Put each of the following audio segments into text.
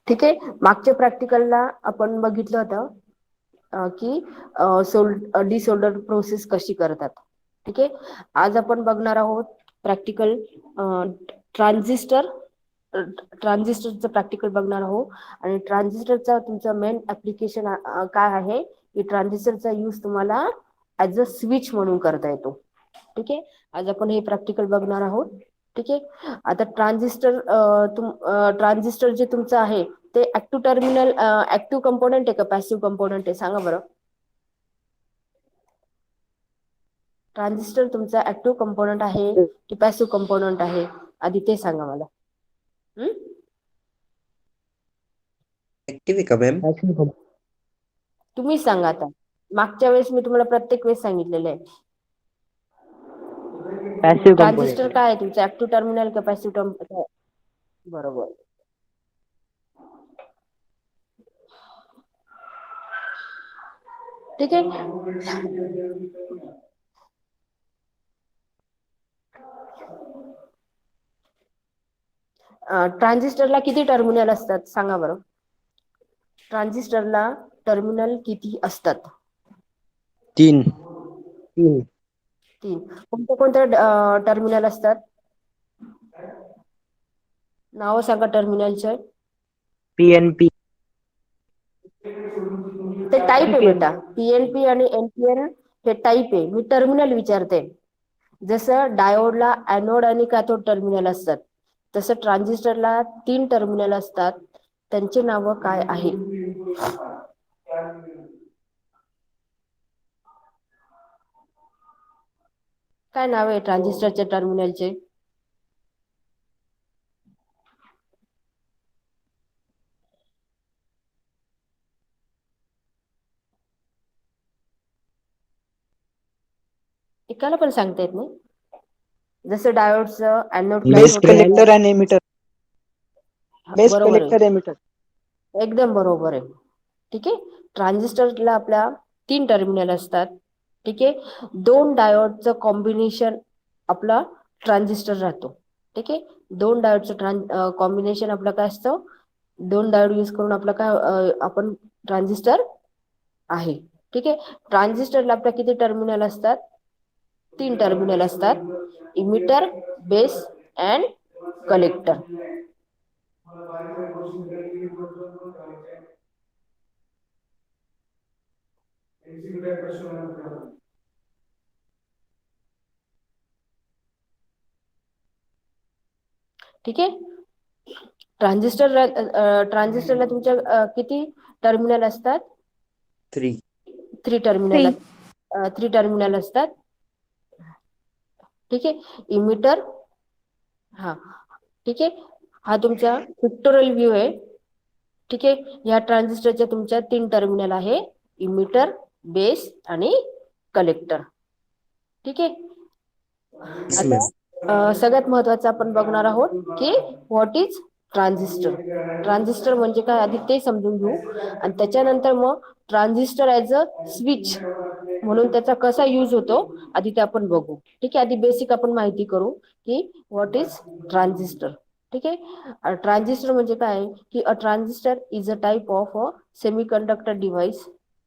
ठीक आहे. मागच्या प्रॅक्टिकलला आपण बघितलं होतं की डिसोल्डर प्रोसेस कशी करतात. ठीक आहे. आज आपण बघणार आहोत प्रॅक्टिकल ट्रान्झिस्टर ट्रान्झिस्टरचं प्रॅक्टिकल बघणार आहोत. आणि ट्रान्झिस्टरचा तुमचा मेन ऍप्लिकेशन काय आहे की ट्रान्झिस्टरचा यूज तुम्हाला ऍज अ स्विच म्हणून करता येतो. ठीक आहे. आज आपण हे प्रॅक्टिकल बघणार आहोत. ठीक आहे. आता ट्रान्झिस्टर जे तुमचं आहे ते ऍक्टिव्ह टर्मिनल ऍक्टिव्ह कंपोनेंट आहे का पॅसिव्ह कंपोनेंट आहे सांगा बरं. ट्रान्झिस्टर तुमचा ऍक्टिव्ह कंपोनेंट आहे की पॅसिव्ह कंपोनेंट आहे आधी ते सांगा मला. ऍक्टिव्ह आहे का मॅम? तुम्ही सांगा आता. मागच्या वेळेस मी तुम्हाला प्रत्येक वेळेस सांगितलेलं आहे. ट्रान्झिस्टर काय आहे तुमचं ऍक्टिव्ह टर्मिनल का पॅसिव्ह टर्मिनल. बरोबर. ठीक आहे. ट्रान्झिस्टरला किती टर्मिनल असतात सांगा बरं. ट्रान्झिस्टरला टर्मिनल किती असतात. 3. तीन. कोणत्या कोणत्या टर्मिनल असतात. नाव सांगा टर्मिनलचे. PNP. ते टाईप आहे बेटा. पीएनपी आणि एनपीएन हे टाईप आहे. मी टर्मिनल विचारते. जसं डायोडला ऍनोड आणि कॅथोड टर्मिनल असतात तसं ट्रान्झिस्टरला 3 टर्मिनल असतात. त्यांचे नाव काय आहे. काय नाव आहे ट्रान्झिस्टरच्या टर्मिनलचे. एकाला पण सांगता येत नाही. जसं डायोडचं ऍनोड बेस कॅथोड कलेक्टर आणि एमिटर. बेस बरोबर कलेक्टर आहे. एमिटर. एकदम बरोबर आहे. ठीक आहे. ट्रान्झिस्टरला आपल्या 3 टर्मिनल असतात. ठीक आहे. 2 डायोडचं कॉम्बिनेशन आपला ट्रान्झिस्टर राहतो. ठीक आहे. 2 डायोडचं कॉम्बिनेशन आपलं काय असतं. 2 डायोड यूज करून आपलं काय आपण ट्रान्झिस्टर आहे. ठीक आहे. ट्रान्झिस्टरला आपल्या किती टर्मिनल असतात. 3 टर्मिनल असतात. Emitter, base and collector. ठीक आहे. ट्रान्झिस्टरला तुमच्या किती टर्मिनल असतात. 3. 3 टर्मिनल. 3 टर्मिनल असतात. ठीक आहे. इमिटर. हा. ठीक आहे. हा तुमचा पिक्टोरल व्ह्यू आहे. ठीक आहे. या ट्रान्झिस्टरच्या तुमच्या 3 टर्मिनल आहे. इमिटर, बेस आणि कलेक्टर. ठीक आहे. Yes ma'am. आता सगळ्यात महत्वाचं आपण बघणार आहोत की व्हॉट इज ट्रान्झिस्टर. ट्रान्झिस्टर म्हणजे काय आधी ते समजून घेऊ आणि त्याच्यानंतर मग ट्रान्झिस्टर ऍज अ स्विच म्हणून त्याचा कसा यूज होतो आधी ते आपण बघू. ठीक आहे. आधी बेसिक आपण माहिती करू की व्हॉट इज ट्रान्झिस्टर. ठीक आहे. ट्रान्झिस्टर म्हणजे काय की a transistor is a type of a semiconductor device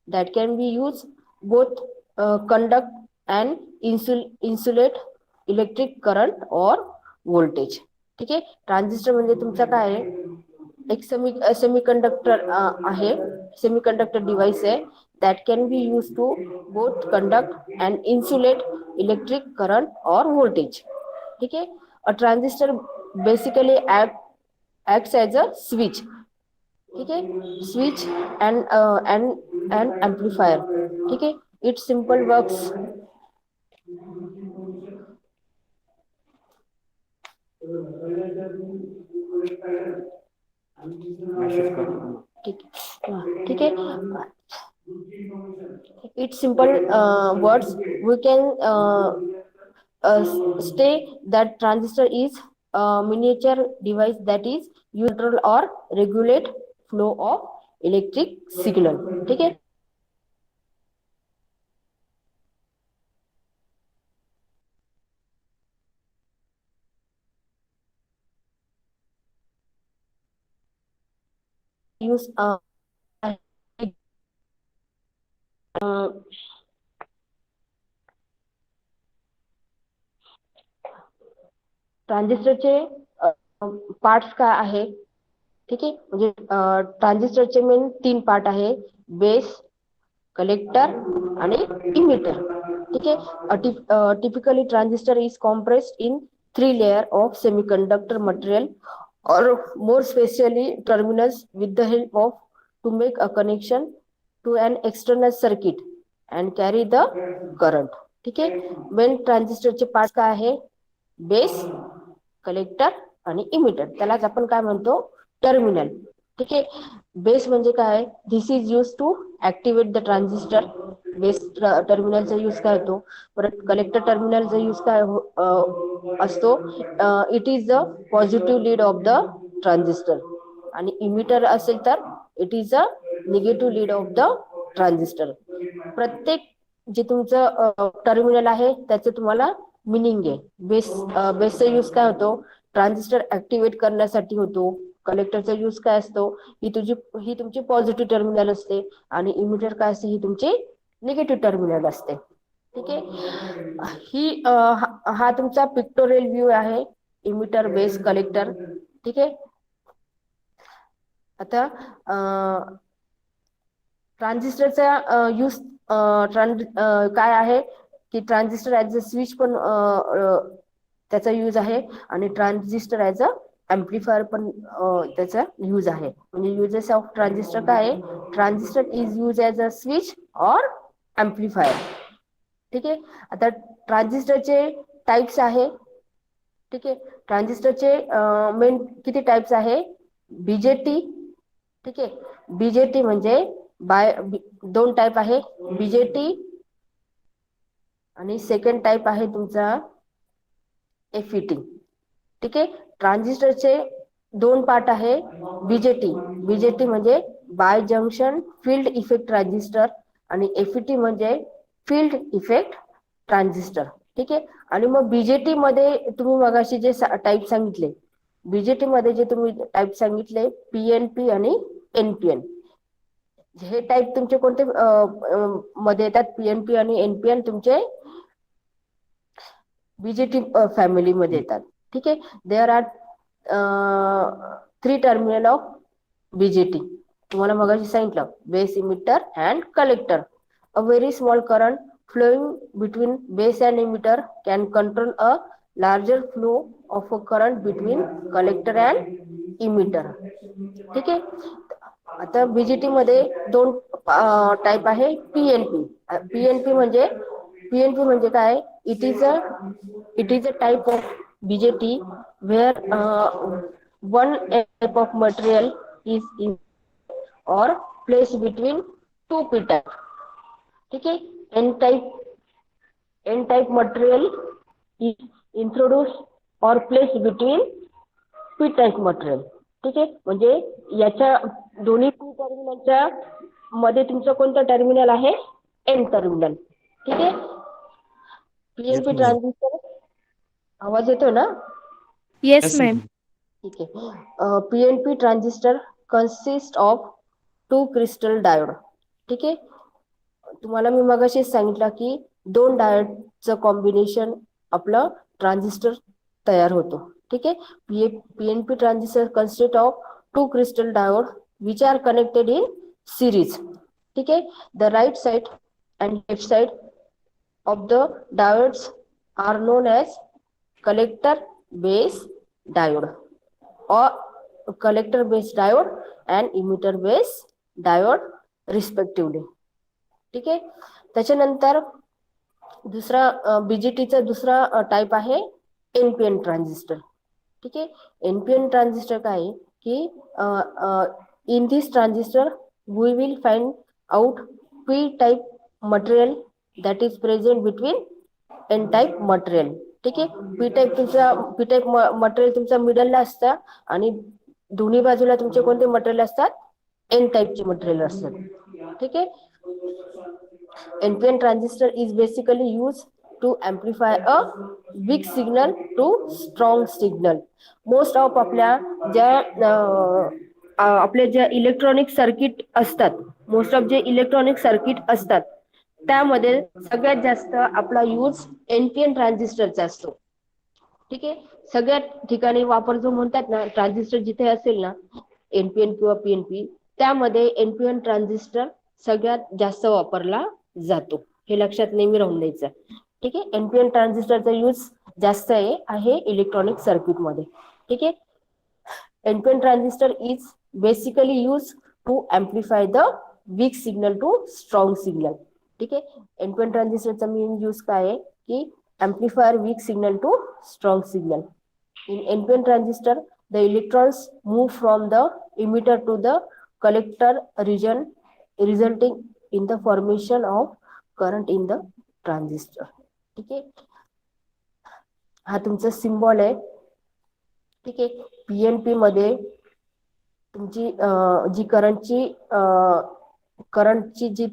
that can be use both conduct and insulate electric current और व्होल्टेज. ठीक आहे. ट्रान्झिस्टर म्हणजे तुमचा काय आहे एक सेमीकंडक्टर आहे. सेमीकंडक्टर डिव्हाइस आहे that can be used to both conduct and insulate electric current or voltage. ठीक है. A transistor basically acts as a switch. ठीक है. Switch and amplifier. ठीक है. It simple works. ठीक ठीक है. It simple words we can say that transistor is a miniature device that is neutral or regulate flow of electric signal. ठीक है. Use ट्रान्झिस्टरचे पार्ट्स काय आहे, ठीक आहे. म्हणजे ट्रान्झिस्टरचे मेन 3 पार्ट आहे, बेस, कलेक्टर आणि इमिटर. ठीक आहे. Typically transistor is compressed in 3 layer of semiconductor material or more specially terminals with the help of to make a connection to an external circuit and carry the current. ठीक आहे. Main ट्रान्झिस्टरचे part काय आहे, base, collector आणि emitter. त्यालाच आपण काय म्हणतो, टर्मिनल. ठीक आहे. बेस म्हणजे काय, this is use to activate the transistor. Base टर्मिनलचा यूज काय होतो. परत कलेक्टर टर्मिनलचा यूज काय असतो, it is the positive lead of the transistor. आणि इमिटर असेल तर it is a negative lead of the transistor. प्रत्येक जे तुमचं टर्मिनल आहे त्याचं तुम्हाला मिनिंग आहे. बेसचा यूज काय होतो, ट्रान्झिस्टर ऍक्टिव्हेट करण्यासाठी होतो. कलेक्टरचा यूज काय असतो, ही तुमची पॉझिटिव्ह टर्मिनल असते. आणि इमिटर काय असते, ही तुमची निगेटिव्ह टर्मिनल असते. ठीक आहे. हा तुमचा पिक्टोरियल व्ह्यू आहे, इमिटर, बेस, कलेक्टर. ठीक आहे. आता ट्रान्झिस्टरचा यूज काय आहे की ट्रान्झिस्टर ऍज अ स्विच पण त्याचा यूज आहे. आणि ट्रान्झिस्टर ऍज अ एम्प्लिफायर पण त्याचा यूज आहे. म्हणजे युजेस ऑफ ट्रान्झिस्टर काय आहे, transistor is use as a switch और एम्प्लिफायर. ठीक आहे. आता ट्रान्झिस्टरचे टाइप्स आहे. ठीक आहे. ट्रान्झिस्टरचे मेन किती टाइप्स आहे, बीजेटी. ठीक आहे. बीजेटी म्हणजे दोन टाइप आहे, बीजेटी आणि सेकंड टाइप आहे तुमचा एफईटी. ठीक आहे. ट्रान्झिस्टरचे 2 पार्ट आहे, बीजेटी. बीजेटी म्हणजे bi junction field effect transistor आणि एफईटी म्हणजे फील्ड इफेक्ट ट्रान्झिस्टर. ठीक आहे. आणि मग बीजेटी मध्ये तुम्ही मगाशी जे टाइप सांगितले, बीजेटी मध्ये जे तुम्ही टाइप सांगितले, पीएनपी आणि एनपीएन, हे टाइप तुमचे कोणते मध्ये येतात, पीएनपी आणि एनपीएन तुमचे बीजेटी फॅमिली मध्ये येतात. ठीक आहे. There are 3 terminal of BJT. तुम्हाला मगाशी सांगितलं, base, emitter and collector. A very small current flowing between base and emitter can control a larger flow of a current between collector and emitter. ठीक आहे. आता बीजेटी मध्ये 2 type आहे, PNP. PNP म्हणजे काय, it is a type of BJT where one type of material is in or placed between 2 p type. ठीक आहे. N type material is introduce और place between P type material. ठीक आहे. म्हणजे याच्या दोन्ही टू टर्मिनलच्या मध्ये तुमचं कोणतं टर्मिनल आहे, एन टर्मिनल. ठीक आहे. पीएनपी ट्रान्झिस्टर, आवाज येतो ना? Yes ma'am. ठीक आहे. PNP transistor consist of 2 crystal diode. ठीक आहे. तुम्हाला मी मगाशी सांगितलं की 2 डायोडचं कॉम्बिनेशन आपलं ट्रान्झिस्टर तयार होतो. ठीक आहे. PNP transistor consist of 2 crystal diode which are connected in series. ठीक आहे. The right side and left side of the diodes are known as collector base diode or collector base diode and emitter base diode respectively. ठीक आहे. त्याच्यानंतर दुसरा बीजेटीचा दुसरा type आहे NPN transistor. ठीक आहे. एनपीएन ट्रान्झिस्टर काय आहे की in this transistor we will find out p type material that is present between n type material. ठीक आहे. पी टाइप मटेरियल तुमचा मिडलला असतं आणि दोन्ही बाजूला तुमचे कोणते मटेरियल असतात, एन टाइपचे मटेरियल असतात. ठीक आहे. NPN transistor is basically use to amplify a weak signal to strong signal. Most of आपल्या ज्या आपले जे इलेक्ट्रॉनिक सर्किट असतात, मोस्ट ऑफ जे इलेक्ट्रॉनिक सर्किट असतात त्यामध्ये सगळ्यात जास्त आपला यूज एनपीएन ट्रान्झिस्टरचा असतो. ठीक आहे, सगळ्यात ठिकाणी वापर जो म्हणतात ना, ट्रान्झिस्टर जिथे असेल ना, एनपीएन किंवा पीएनपी, त्यामध्ये एनपीएन ट्रान्झिस्टर सगळ्यात जास्त वापरला जातो. हे लक्षात नेहमी राहून द्यायचं. ठीक आहे, एनपीएन ट्रान्झिस्टरचा यूज जास्त आहे इलेक्ट्रॉनिक सर्किट मध्ये. ठीक आहे, NPN transistor is basically used to amplify the weak signal to strong signal. ठीक आहे, NPN ट्रान्झिस्टरचा मेन यूज काय आहे की amplifier weak signal to strong signal. In NPN transistor, the electrons move from the emitter to the collector region, resulting in the formation of current in the transistor. ठीक आहे, हा तुमचा symbol आहे. ठीक आहे, पीएनपी मध्ये तुमची जी करंटची जी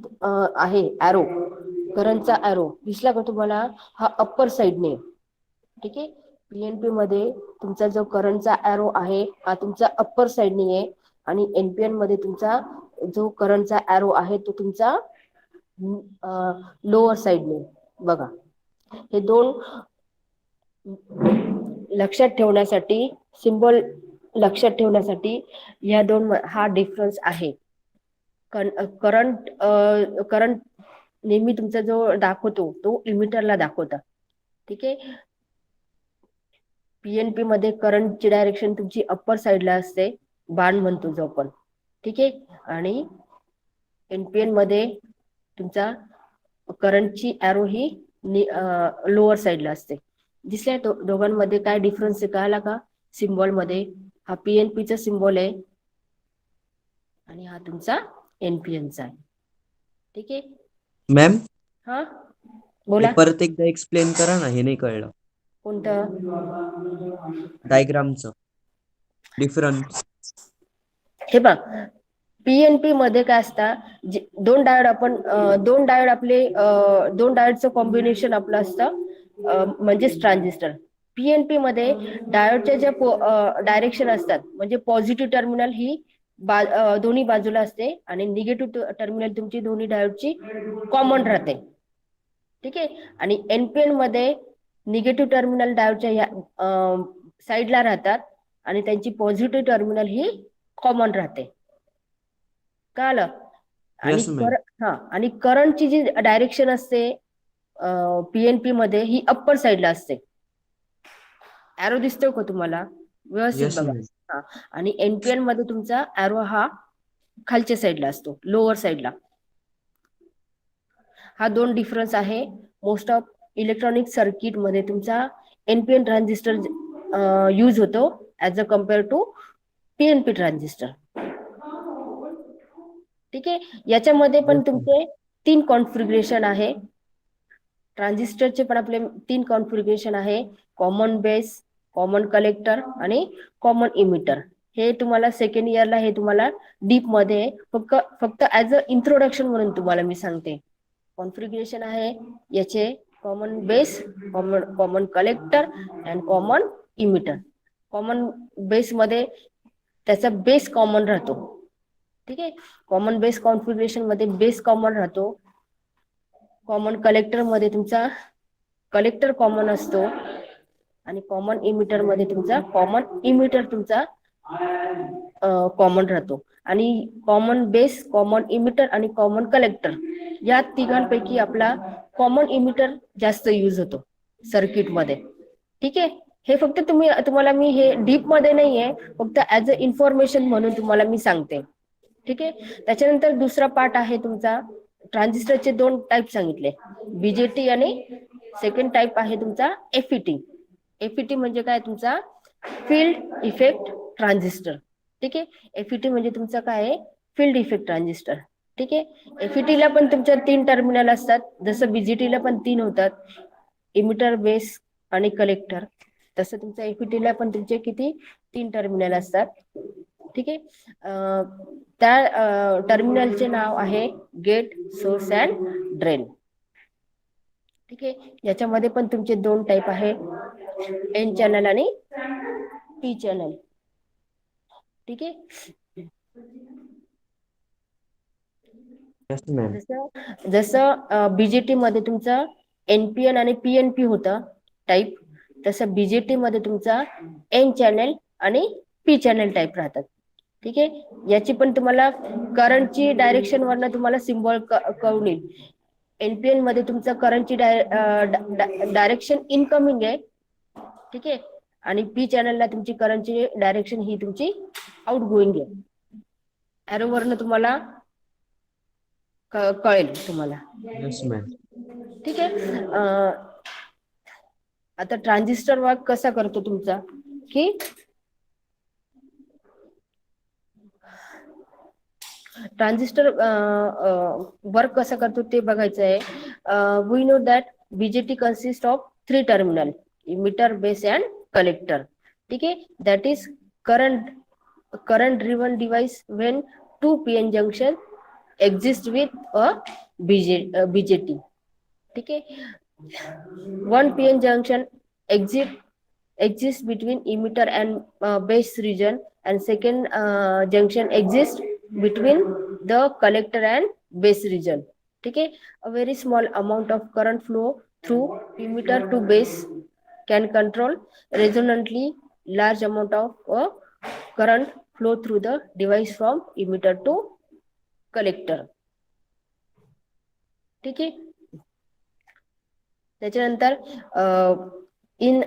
आहे ॲरो, करंटचा ॲरो दिसला का तुम्हाला, हा अप्पर साइडने. ठीक आहे, पीएनपी मध्ये तुमचा जो करंटचा ॲरो आहे हा तुमचा अप्पर साइडने आहे आणि एनपीएन मध्ये तुमचा जो करंटचा ॲरो आहे तो तुमचा लोअर साइडने. बघा, हे दोन लक्षात ठेवण्यासाठी, सिम्बॉल लक्षात ठेवण्यासाठी या दोन हा डिफरन्स आहे. करंट नेहमी तुमचा जो दाखवतो तो इमिटरला दाखवता. ठीक आहे, पीएनपी मध्ये करंटची डायरेक्शन तुमची अप्पर साइडला असते, बाण म्हणतो जो आपण. ठीक आहे, आणि एनपीएन मध्ये तुमचा करंटची ॲरो ही लोअर साइडला असते. दिसल्या दोघांमध्ये काय डिफरन्स आहे, कळाला का? सिम्बॉल मध्ये हा पीएनपीचा सिम्बॉल आहे आणि हा तुमचा एनपीएनचा आहे. ठीक आहे मॅम, हा बोला. परत एकदा एक्सप्लेन करा ना, हे नाही कळलं. कोणतं? डायग्रामचं डिफरन्स. हे बघ, पीएनपी मध्ये काय असतं, दोन डायोड दोन डायोडचं कॉम्बिनेशन आपलं असतं, म्हणजेच ट्रान्झिस्टर. पीएनपी मध्ये डायोडच्या ज्या डायरेक्शन असतात, म्हणजे पॉझिटिव्ह टर्मिनल ही दोन्ही बाजूला असते आणि निगेटिव्ह टर्मिनल तुमची दोन्ही डायोडची कॉमन राहते. ठीक आहे, आणि एनपीएन मध्ये निगेटिव्ह टर्मिनल डायोडच्या साईडला राहतात आणि त्यांची पॉझिटिव्ह टर्मिनल ही कॉमन राहते. कळलं? आणि करंटची जी डायरेक्शन असते पीएनपी मध्ये ही अप्पर साइडला असते. ॲरो दिसतोय का तुम्हाला? व्यवस्थित बघा. आणि एनपीएन मध्ये तुमचा ॲरो हा खालच्या साइडला असतो, लोअर साइडला. हा दोन डिफरन्स आहे. मोस्ट ऑफ इलेक्ट्रॉनिक सर्किट मध्ये तुमचा एनपीएन ट्रान्झिस्टर यूज होतो as a compare to PNP transistor. ठीक आहे, याच्यामध्ये पण तुमचे 3 कॉन्फिगरेशन आहे. ट्रान्झिस्टरचे पण आपले 3 कॉन्फिगरेशन आहे, कॉमन बेस, कॉमन कलेक्टर आणि कॉमन इमिटर. हे तुम्हाला सेकंड इयरला हे तुम्हाला डीप मध्ये फक्त ऍज अ इंट्रोडक्शन म्हणून तुम्हाला मी सांगते. कॉन्फिगरेशन आहे याचे common base, common collector and common emitter. Common base मध्ये त्याचा बेस कॉमन राहतो. ठीक आहे, कॉमन बेस कॉन्फिगरेशन मध्ये बेस कॉमन राहतो. कॉमन कलेक्टर मध्ये तुमचा कलेक्टर कॉमन असतो आणि कॉमन इमिटर मध्ये तुमचा कॉमन इमिटर तुमचा कॉमन राहतो. आणि कॉमन बेस, कॉमन इमिटर आणि कॉमन कलेक्टर या तिघांपैकी आपला कॉमन इमिटर जास्त यूज होतो सर्किट मध्ये. ठीक आहे, हे फक्त तुम्हाला मी हे डीप मध्ये नाहीये, फक्त ऍज अ इन्फॉर्मेशन म्हणून तुम्हाला मी सांगते. ठीक आहे, त्याच्यानंतर दुसरा पार्ट आहे तुमचा ट्रान्झिस्टरचे 2 टाईप सांगितले, बीजेटी आणि सेकंड टाईप आहे तुमचा एफईटी. एफईटी म्हणजे काय? तुमचा फील्ड इफेक्ट ट्रान्झिस्टर. ठीक आहे, एफईटी म्हणजे तुमचा काय आहे? Field effect transistor. ठीक आहे, एफईटीला पण तुमच्या 3 टर्मिनल असतात, जसं बीजेटीला पण 3 होतात, इमिटर, बेस आणि कलेक्टर. तसं तुमच्या एफईटीला पण तुमचे किती? 3 टर्मिनल असतात. ठीक आहे, त्या टर्मिनलचे नाव आहे गेट, सोर्स अँड ड्रेन. ठीक आहे, याच्यामध्ये पण तुमचे 2 टाईप आहे, एन चॅनल आणि पी चॅनल. ठीक आहे, Yes, ma'am. जसं जसं बीजेटी मध्ये तुमचं एनपीएन आणि पीएनपी होतं टाईप, तसं बीजेटी मध्ये तुमचा एन चॅनेल आणि पी चॅनेल टाईप राहतात. ठीक आहे, याची पण तुम्हाला करंटची डायरेक्शन वरनं तुम्हाला सिम्बॉल कळून येईल. एनपीएन मध्ये तुमचं करंटची डायरेक्शन इनकमिंग आहे. ठीक आहे, आणि पी चॅनलला तुमची करंटची डायरेक्शन ही तुमची आउटगोईंग आहे. एरो वरनं तुम्हाला कळेल तुम्हाला. Yes, ma'am. ठीक आहे. आता ट्रान्झिस्टर वर्क कसा करतो तुमचा, की ट्रान्झिस्टर वर्क कसा करतो ते बघायचं आहे. We know that BJT consist of 3 terminal, emitter, base and collector. ठीक आहे, that is current driven device when 2 PN junction exist with a BJT. ठीक है, 1 PN junction exists between emitter and base region, and second junction exists between the collector and base region. ठीक है, a very small amount of current flow through emitter to base can control resonantly large amount of current flow through the device from emitter to collector. ठीक आहे, त्याच्यानंतर in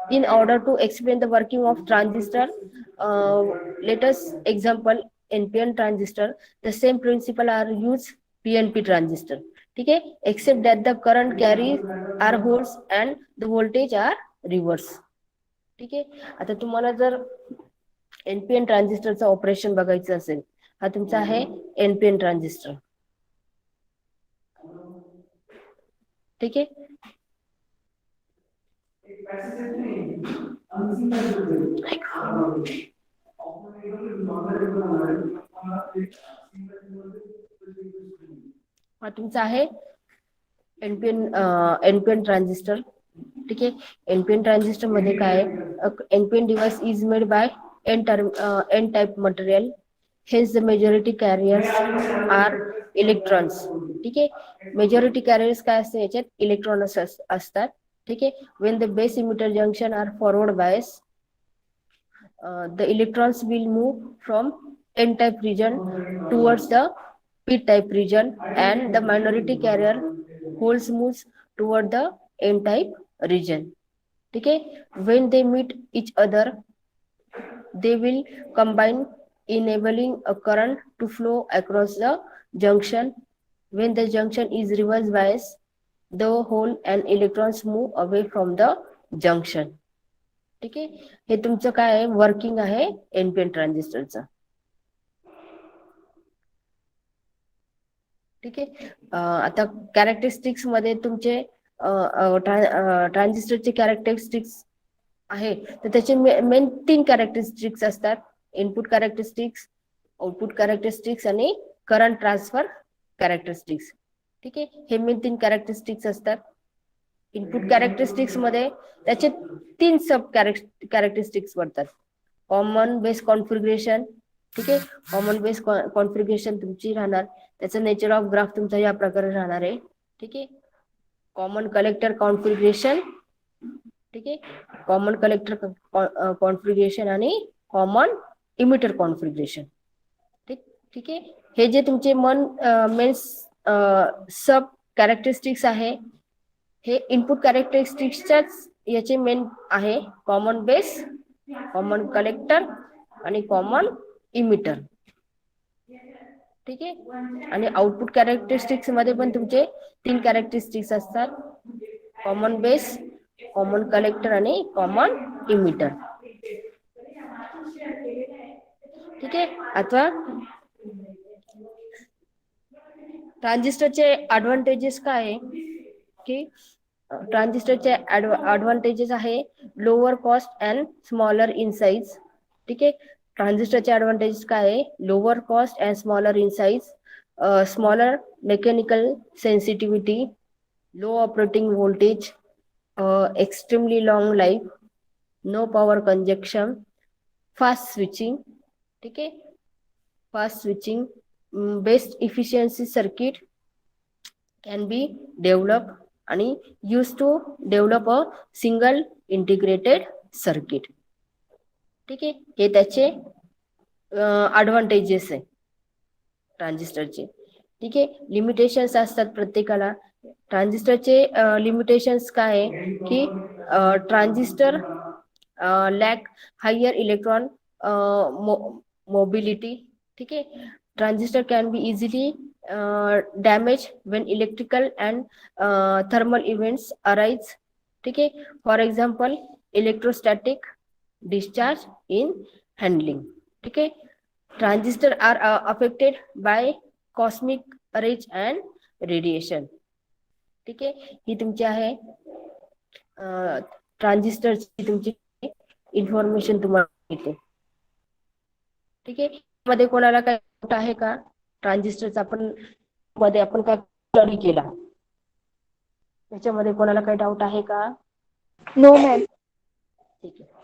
in order to explain the working of transistor, let us example NPN transistor. The same principle are used PNP transistor. ठीक आहे, except that the current carries are holds and the voltage are reverse. ठीक आहे, आता तुम्हाला जर NPN ट्रान्झिस्टरचं operation बघायचं असेल, हा तुमचा आहे एनपीएन ट्रान्झिस्टर. ठीक आहे, हा तुमचा आहे एनपीएन ट्रान्झिस्टर. ठीक आहे, एनपीएन ट्रान्झिस्टर मध्ये काय आहे, NPN device is made by n type material, hence the majority carriers are electrons. ठीक आहे, मेजॉरिटी कॅरियर्स काय असते याच्यात, इलेक्ट्रॉन्स असतात. ठीक आहे, when the base emitter junction are forward bias, the electrons will move from n type region towards the p type region, and the minority carrier holes moves toward the n type region. ठीक आहे, when they meet each other they will combine, enabling a current to flow across the junction. When the junction is reverse bias, the hole and electrons move away from the junction. ठीक आहे, हे तुमचं काय आहे, working आहे NPN ट्रान्झिस्टरचं. ठीक आहे, आता कॅरेक्टरिस्टिक्स मध्ये तुमचे ट्रान्झिस्टरचे कॅरेक्टरिस्टिक्स आहे, तर त्याचे मेन 3 कॅरेक्टरिस्टिक्स असतात. इनपुट कॅरेक्टरिस्टिक्स, आउटपुट कॅरेक्टरिस्टिक्स आणि करंट ट्रान्सफर कॅरेक्टरिस्टिक्स. ठीक आहे, हे मेन 3 कॅरेक्टरिस्टिक्स असतात. इनपुट कॅरेक्टरिस्टिक्स मध्ये त्याचे 3 सब कॅरेक्टरिस्टिक्स पडतात. Common base configuration. ठीक आहे, कॉमन बेस कॉन्फिगरेशन तुमची राहणार, त्याचं नेचर ऑफ ग्राफ तुमचा या प्रकारे राहणार आहे. ठीक आहे, कॉमन कलेक्टर कॉन्फिगरेशन. ठीक आहे, कॉमन कलेक्टर कॉन्फिगरेशन आणि कॉमन इमिटर कॉन्फिगरेशन. ठीक आहे, हे जे तुमचे मेन सब कॅरेक्टरिस्टिक्स आहे, हे इनपुट कॅरेक्टरिस्टिक्सच्याच याचे मेन आहे, कॉमन बेस, कॉमन कलेक्टर आणि कॉमन इमिटर. ठीक आहे, आणि आउटपुट कॅरेक्टरिस्टिक्स मध्ये पण तुमचे 3 कॅरेक्टरिस्टिक्स असतात, कॉमन बेस, कॉमन कलेक्टर आणि कॉमन इमिटर. ठीक आहे, आता ट्रान्झिस्टरचे ऍडव्हान्टेजेस काय आहे, की ट्रान्झिस्टरचे ऍडव्हान्टेजेस आहे lower cost and smaller in size. ठीक आहे, ट्रान्झिस्टरचे ऍडव्हान्टेजेस काय आहे, lower cost and smaller in size, smaller mechanical sensitivity, low operating voltage, extremely long life, no power consumption, fast switching. ठीक आहे, fast switching, best efficiency circuit can be develop आणि use to develop a single integrated circuit. ठीक आहे, हे त्याचे advantages आहे ट्रान्झिस्टरचे. ठीक आहे, लिमिटेशन्स असतात प्रत्येकाला. ट्रान्झिस्टरचे लिमिटेशन्स काय आहे की transistor lack higher electron mobility. ठीक आहे, transistor can be easily damage when electrical and thermal events arise. ठीक आहे, for example electrostatic discharge in handling. ठीक आहे, transistor are affected by cosmic rays and radiation. ठीक आहे, ही तुमची आहे ट्रान्झिस्टरची तुमची इन्फॉर्मेशन तुम्हाला मिळते. ठीक आहे, मध्ये कोणाला काय डाऊट आहे का? ट्रान्झिस्टरचा आपण काय स्टडी केला, त्याच्यामध्ये कोणाला काही डाऊट आहे का? No ma'am. ठीक आहे.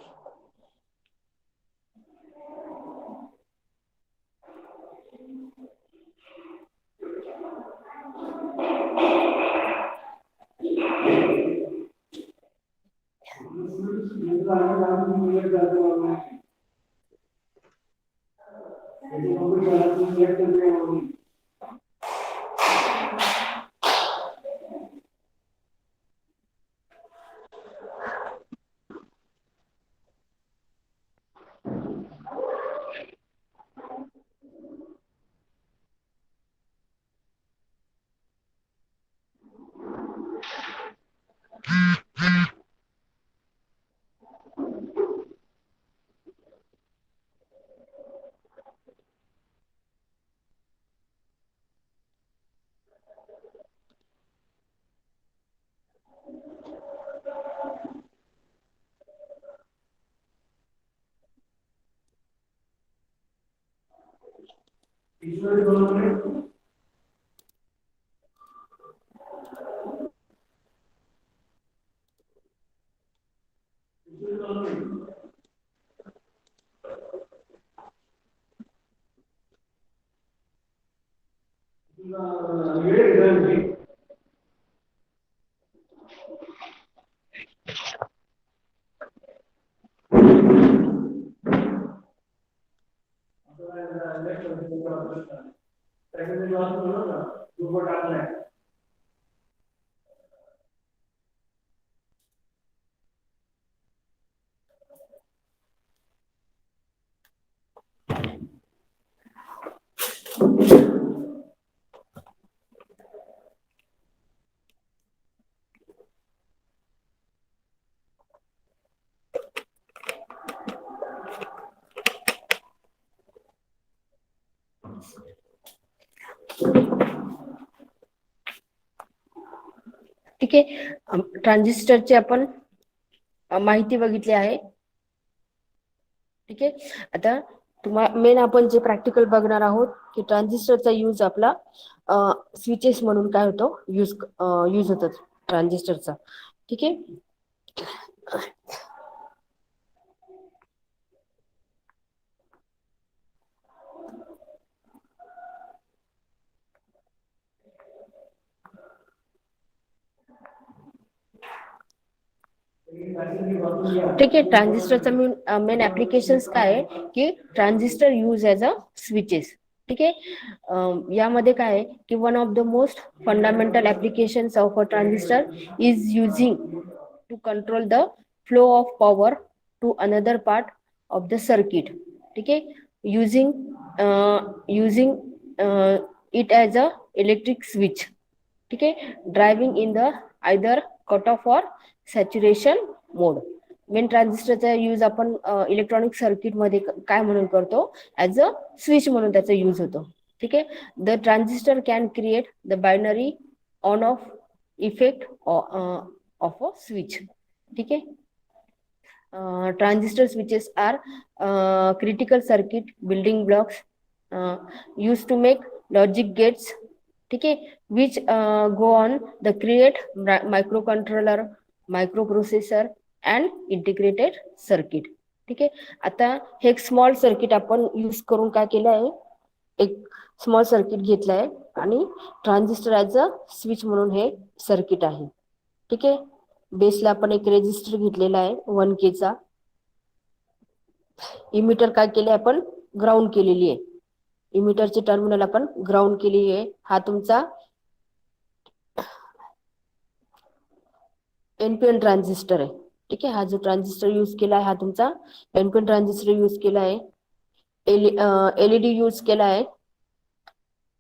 ठीक आहे, ट्रान्झिस्टरची आपण माहिती बघितली आहे. ठीक आहे, आता मेन आपण जे प्रॅक्टिकल बघणार आहोत की ट्रान्झिस्टरचा यूज आपला स्विचेस म्हणून काय होतो, यूज होतो ट्रान्झिस्टरचा. ठीक आहे, ठीक आहे, ट्रान्झिस्टरचा मेन ऍप्लिकेशन्स काय आहे की transistor use as a switches. ठीक आहे, यामध्ये काय आहे की one of the most fundamental applications of a transistor is using to control the flow of power to another part of the circuit. ठीक आहे, using it as a electric switch. ठीक आहे, driving in the either cut off or saturation mode. Main ट्रान्झिस्टरचा use आपण electronic circuit मध्ये काय म्हणून करतो, ऍज अ स्विच म्हणून त्याचा यूज होतो. ठीक आहे, the transistor can create the binary on off effect of a switch. ठीक आहे, transistor switches are critical circuit building blocks used to make logic gates. ठीक आहे, which go on the create microcontroller micro processor and integrated circuit. ठीक आहे. आता हे एक small circuit आपण यूज करून काय केलं आहे, एक स्मॉल सर्किट घेतलं आहे आणि ट्रान्झिस्टर ॲज अ स्विच म्हणून हे सर्किट आहे. ठीक आहे. बेसला आपण एक रेजिस्टर घेतलेला आहे 1K चा. इमिटर काय केले आपण ग्राउंड केलेली आहे. इमिटरचे टर्मिनल आपण ग्राउंड केलेली आहे. हा तुमचा एनपीएन ट्रान्झिस्टर आहे. ठीक आहे. हा जो ट्रान्झिस्टर यूज केला आहे हा तुमचा एनपीएन ट्रान्झिस्टर यूज केला आहे. एलईडी यूज केला आहे.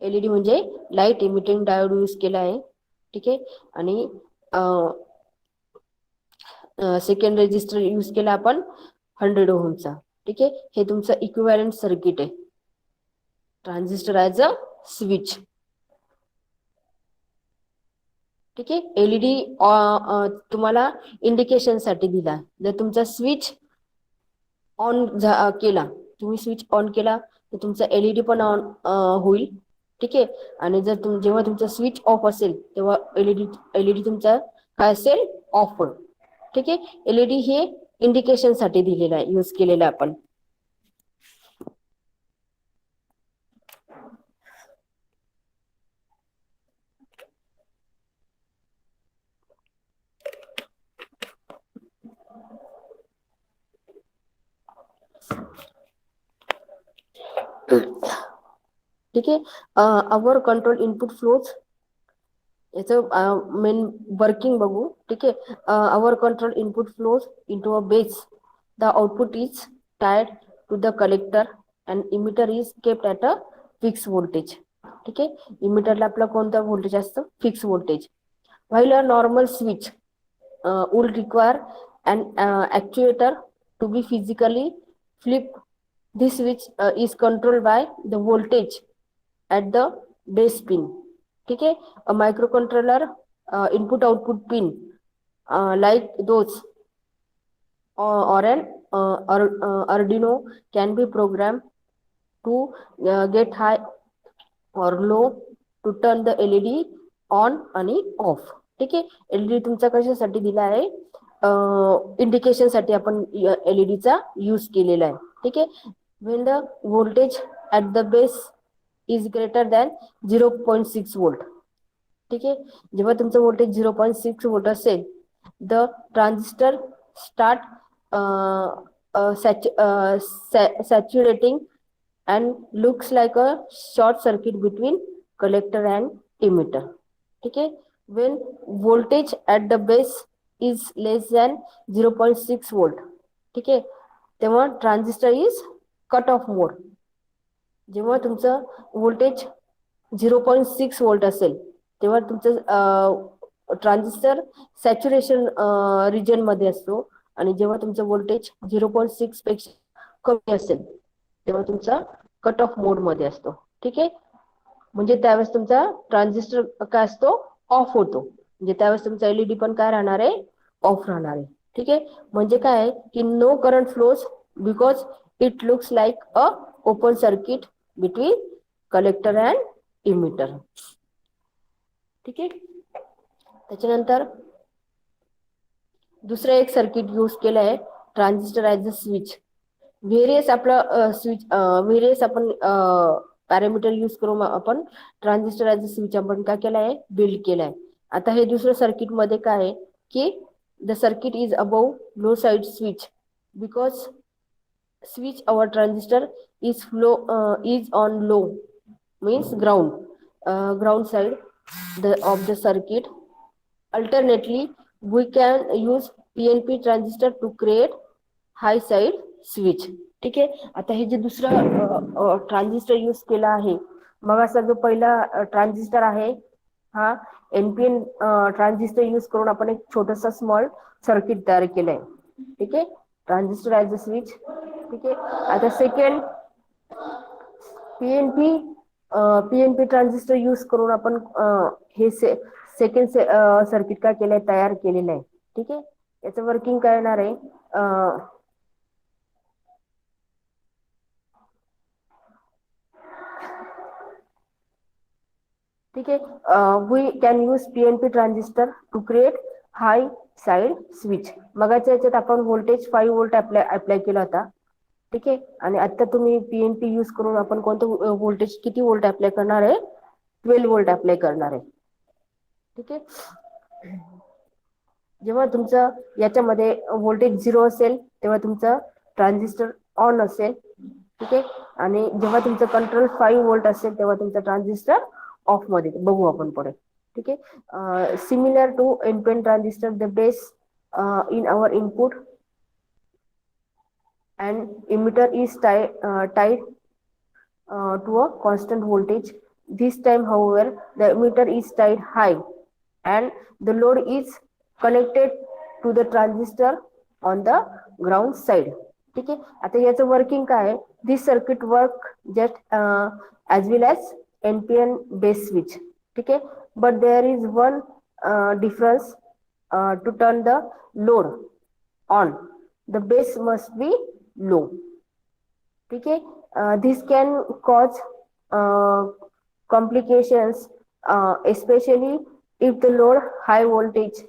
एलईडी म्हणजे लाईट इमिटिंग डायोड यूज केला आहे. ठीक आहे. आणि सेकंड रेजिस्टर यूज केला आपण 100 ओहमचा. ठीक आहे. हे तुमचं इक्विव्हॅलंट सर्किट आहे. Transistor as a switch. ठीक आहे. एलईडी तुम्हाला इंडिकेशन साठी दिला. जर तुमचा स्विच ऑन केला, तुम्ही स्विच ऑन केला तर तुमचा एलईडी पण ऑन होईल. ठीक आहे. आणि जर जेव्हा तुमचा स्विच ऑफ असेल तेव्हा एलईडी तुमचा काय असेल ऑफ होईल. ठीक आहे. एलईडी हे इंडिकेशन साठी दिलेला आहे, यूज केलेला आपण. ठीक आहे. अवर कंट्रोल इनपुट फ्लोज याचं मेन वर्किंग बघू. ठीक आहे. Our control input flows into a base. The output is tired to the collector and emitter is kept at a fix voltage. ठीक आहे. इमिटरला आपला कोणता व्होल्टेज असतं, fix voltage. While a normal switch would require an actuator to be physically flipped. This switch is controlled by the voltage at the base pin. ठीक आहे. A microcontroller input output pin like those or an Arduino can be programmed to get high or low to turn the LED on आणि of. ठीक आहे. LED तुमचा कशासाठी दिला आहे, indication साठी आपण एलईडीचा यूज केलेला आहे. ठीक आहे. when the voltage at the base is greater than 0.6 volt. ठीक आहे. जेव्हा तुमचं व्होल्टेज 0.6 व्होल्ट असेल, the transistor start saturating and looks like a short circuit between collector and emitter. ठीक आहे. when voltage at the base is less than 0.6 volt. ठीक आहे. तेव्हा ट्रान्झिस्टर इज कट ऑफ मोड. जेव्हा तुमचं व्होल्टेज 0.6 व्होल्ट असेल तेव्हा तुमचं ट्रान्झिस्टर सॅच्युरेशन रिजन मध्ये असतो. आणि जेव्हा तुमचं व्होल्टेज 0.6 पेक्षा कमी असेल तेव्हा तुमचा कट ऑफ मोड मध्ये असतो. ठीक आहे. म्हणजे त्यावेळेस तुमचा ट्रान्झिस्टर काय असतो, ऑफ होतो. म्हणजे त्यावेळेस तुमचा एलईडी पण काय राहणार आहे, ऑफ राहणार आहे. ठीक आहे. म्हणजे काय आहे की no current flows because it looks like a open circuit between collector and emitter. ठीक आहे. त्याच्यानंतर दुसरं एक सर्किट यूज केलं आहे, transistor as a switch. Various आपलं स्विच व्हेरियस आपण पॅरामीटर यूज करून आपण ट्रान्झिस्टर ॲज अ स्विच आपण काय केलं आहे, बिल्ड केलं आहे. आता हे दुसरं सर्किट मध्ये काय आहे की the circuit is above low side switch because switch our transistor is on low means ground side of the circuit. Alternately we can use PNP transistor to create high side switch. ठीक आहे. आता हे जे दुसरं transistor use केला आहे, मग असा जो पहिला ट्रान्झिस्टर आहे हा एनपीएन ट्रान्झिस्टर यूज करून आपण एक छोटस स्मॉल सर्किट तयार केलंय. ठीक आहे. Transistor as a switch. ठीक आहे. आता second PNP PNP transistor use करून आपण हे सेकंड सर्किट काय केलंय, तयार केलेलं आहे. ठीक आहे. याचं वर्किंग काय येणार आहे, ठीक आहे. We can use PNP transistor to create high side switch. मगाच्या याच्यात आपण व्होल्टेज 5 व्होल्ट अप्लाय केला होता. ठीक आहे. आणि आता तुम्ही पीएनपी यूज करून आपण कोणतं व्होल्टेज किती व्होल्ट अप्लाय करणार आहे? 12 व्होल्ट अप्लाय करणार आहे. ठीक आहे. जेव्हा तुमचं याच्यामध्ये व्होल्टेज 0 असेल तेव्हा तुमचं ट्रान्झिस्टर ऑन असेल. ठीक आहे. आणि जेव्हा तुमचं कंट्रोल 5 व्होल्ट असेल तेव्हा तुमचं ट्रान्झिस्टर ऑफ मध्ये. बघू आपण पुढे. ठीक आहे. Similar to NPN transistor the base in our input and emitter is tied to a constant voltage. This time however the emitter is tied high and the load is connected to the transistor on the ground side. ठीक आहे. आता याचं working काय आहे? This circuit work just as well as NPN base switch. ठीक आहे. But there is one difference. To turn the load on, the base must be low. ठीक आहे. This can cause complications, especially if the load high voltage.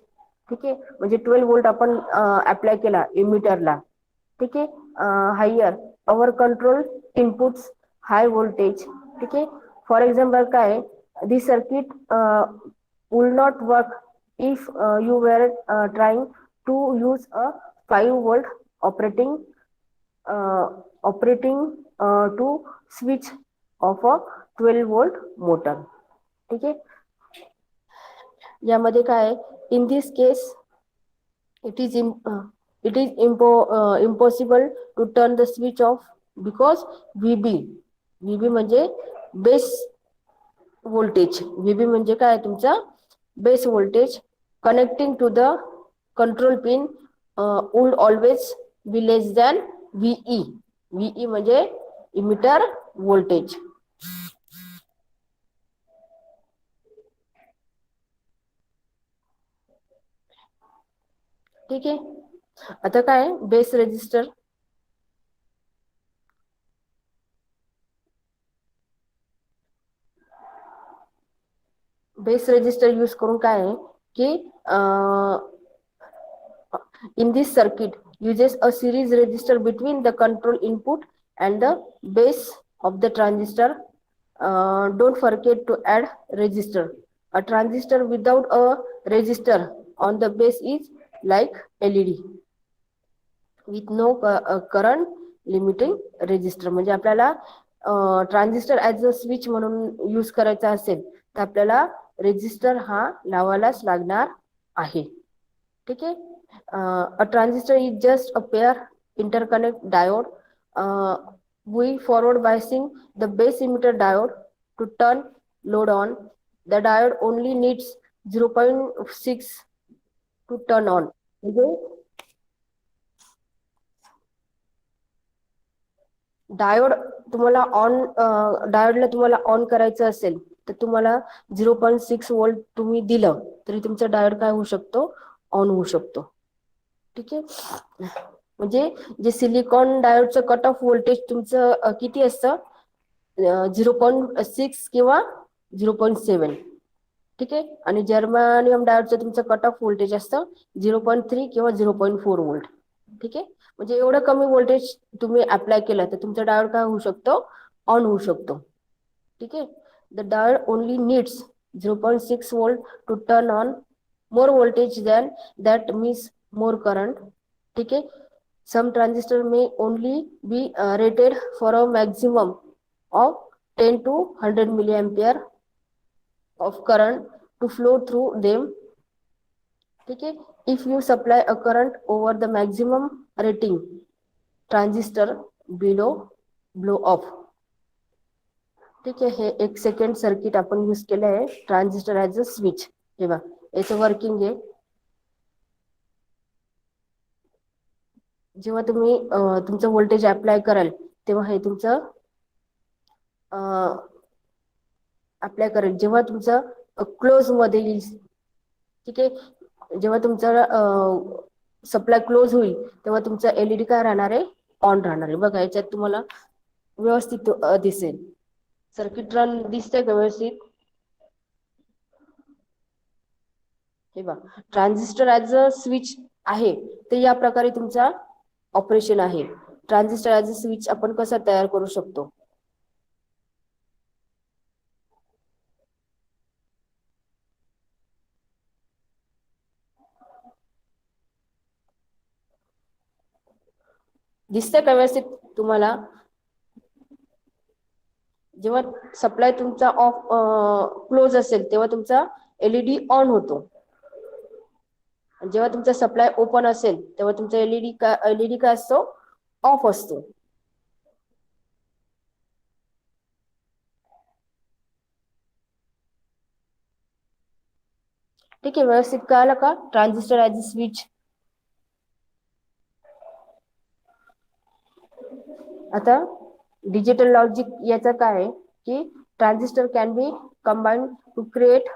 ठीक आहे. म्हणजे 12 volt आपण apply केला इमिटरला. ठीक आहे. Higher our control inputs high voltage. ठीक आहे. फॉर एक्झाम्पल काय, this circuit will not work if you were trying to use a 5 volt operating to switch off a 12 volt motor. ठीक आहे. यामध्ये काय, in this case it is impossible to turn the switch off because VB म्हणजे base voltage. VB म्हणजे काय, तुमचा base voltage connecting to the control pin would always be less than VE. VE म्हणजे emitter voltage. ठीक आहे. आता काय, base resistor. Base resistor use करून काय आहे की in this circuit uses a series resistor between the control input and the base of the transistor. Don't forget to add resistor. A transistor without a resistor on the base is like LED with no current limiting resistor. म्हणजे आपल्याला transistor as a switch म्हणून use करायचा असेल तर आपल्याला resistor हा लावायलाच लागणार आहे. ठीक आहे. A transistor is just a pair interconnect diode. We forward biasing the base emitter diode to turn load on. The diode only needs 0.6 to turn on. म्हणजे डायोड तुम्हाला डायोडला तुम्हाला ऑन करायचं असेल तर तुम्हाला 0.6 व्होल्ट तुम्ही दिलं तरी तुमचा डायोड काय होऊ शकतो, ऑन होऊ शकतो. ठीक आहे. म्हणजे जे सिलिकॉन डायोडचं कट ऑफ व्होल्टेज तुमचं किती असतं, 0.6 किंवा 0.7. ठीक आहे. आणि जर्मानियम डायोडचं तुमचं कट ऑफ व्होल्टेज असतं 0.3 किंवा 0.4 व्होल्ट. ठीक आहे. म्हणजे एवढं कमी व्होल्टेज तुम्ही अप्लाय केलं तर तुमचा डायोड काय होऊ शकतो, ऑन होऊ शकतो. ठीक आहे. The diode only needs 0.6 volt to turn on. More voltage than that means more current. ठीक आहे. Some transistor may only be rated for a maximum of 10 to 100 milliampere of current to flow through them. ठीक आहे. If you supply a current over the maximum rating, transistor blow off. ठीक आहे. हे एक second circuit आपण use केलं आहे transistor as a switch. हे बघा याचं वर्किंग आहे. जेव्हा तुम्ही तुमचं व्होल्टेज अप्लाय कराल तेव्हा हे तुमचं अप्लाय करेल. जेव्हा तुमचं क्लोज मध्ये येईल. ठीक आहे. जेव्हा तुमचा सप्लाय क्लोज होईल तेव्हा तुमचा एलईडी काय राहणार आहे, ऑन राहणार आहे. बघा याच्यात तुम्हाला व्यवस्थित दिसेल. सर्किट रन दिसतंय का व्यवस्थित? हे बघा, ट्रान्झिस्टर ऍज अ स्विच आहे ते या प्रकारे तुमचा ऑपरेशन आहे. ट्रान्झिस्टर ऍज अ स्विच आपण कसं तयार करू शकतो? दिसतंय का व्यवस्थित तुम्हाला? जेव्हा सप्लाय तुमचा ऑफ क्लोज असेल तेव्हा तुमचा एलईडी ऑन होतो. जेव्हा तुमचा सप्लाय ओपन असेल तेव्हा तुमचा एलईडी काय असतो? ऑफ असतो. ठीक आहे, व्यवस्थित कळालं का ट्रान्झिस्टर ऍज अ स्विच? आता डिजिटल लॉजिक याचं काय आहे की transistor can be combine to create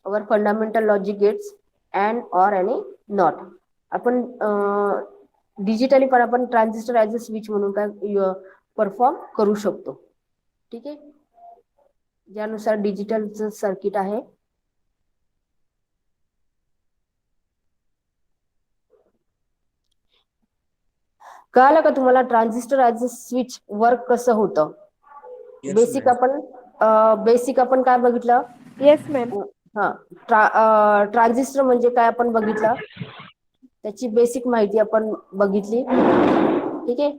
our fundamental logic gates and or any not. आपण डिजिटली पण आपण ट्रान्झिस्टर ऍज अ स्विच म्हणून काय परफॉर्म करू शकतो. ठीक आहे, ज्यानुसार डिजिटलचं सर्किट आहे. कळालं का तुम्हाला transistor as a switch work कसं होतं? Yes, basic ma'am. आपण काय बघितलं? Yes, ma'am. हा, ट्रान्झिस्टर म्हणजे काय आपण बघितलं, त्याची बेसिक माहिती आपण बघितली. ठीक आहे.